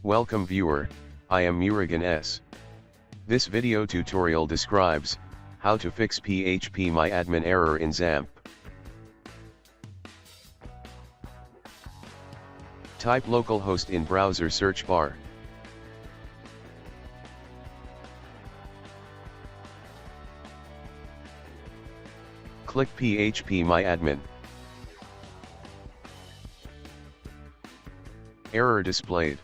Welcome viewer, I am Murugan S. This video tutorial describes how to fix PhpMyAdmin error in Xampp. Type localhost in browser search bar. Click PhpMyAdmin. Error displayed.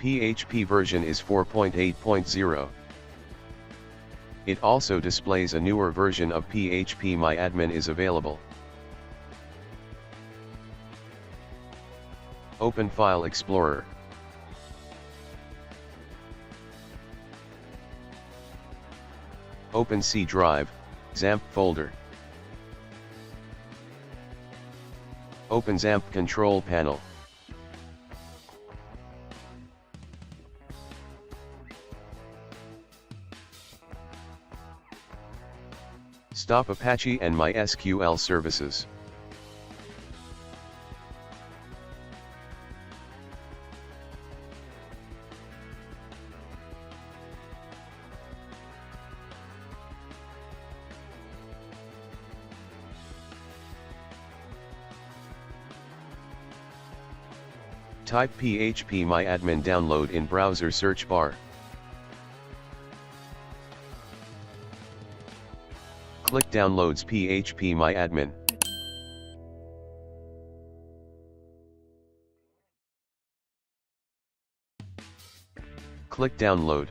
PHP version is 4.8.0. It also displays a newer version of PhpMyAdmin is available. Open File Explorer. Open C drive, Xampp folder. Open Xampp control panel. Stop Apache and MySQL services. Type PhpMyAdmin download in browser search bar. Click Downloads PhpMyAdmin. Click Download.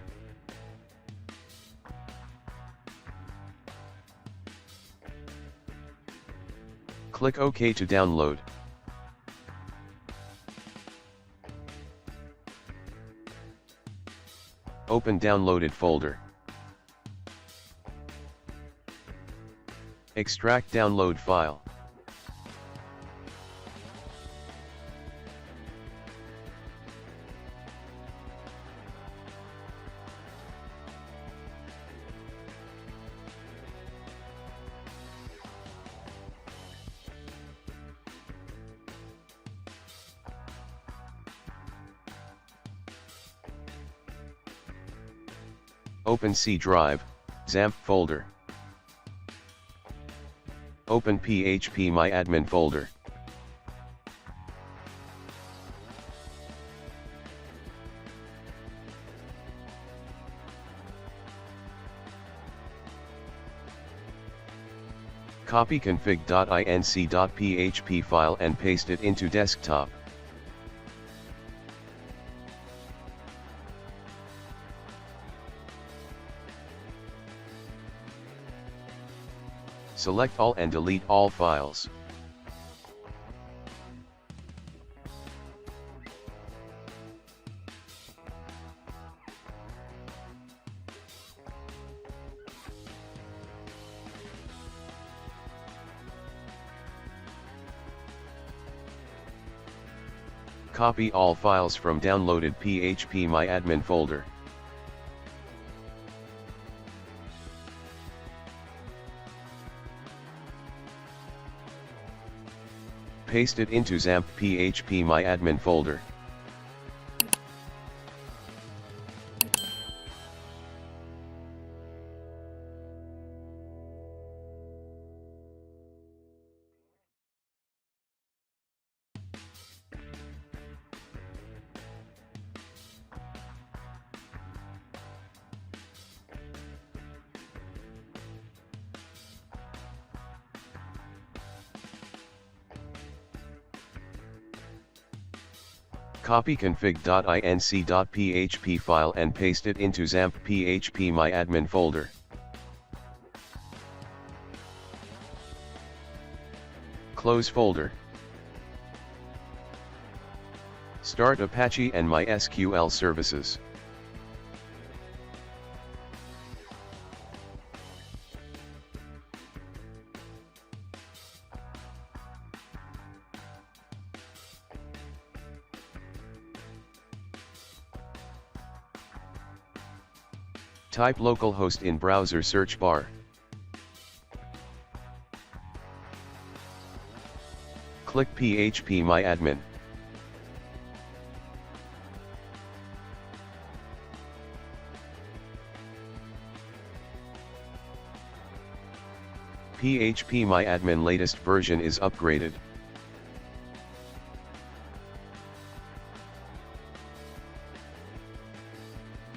Click OK to download. Open downloaded folder. Extract download file. Open C drive, Xampp folder. Open PhpMyAdmin folder. Copy config.inc.php file and paste it into desktop. Select all and delete all files. Copy all files from downloaded PhpMyAdmin folder. Paste it into Xampp PhpMyAdmin folder. Copy config.inc.php file and paste it into Xampp PhpMyAdmin folder. Close folder. Start Apache and MySQL services. Type localhost in browser search bar. Click PhpMyAdmin. PhpMyAdmin latest version is upgraded.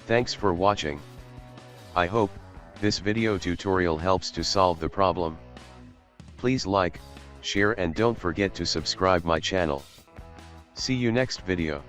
Thanks for watching. I hope this video tutorial helps to solve the problem. Please like, share and don't forget to subscribe my channel. See you next video.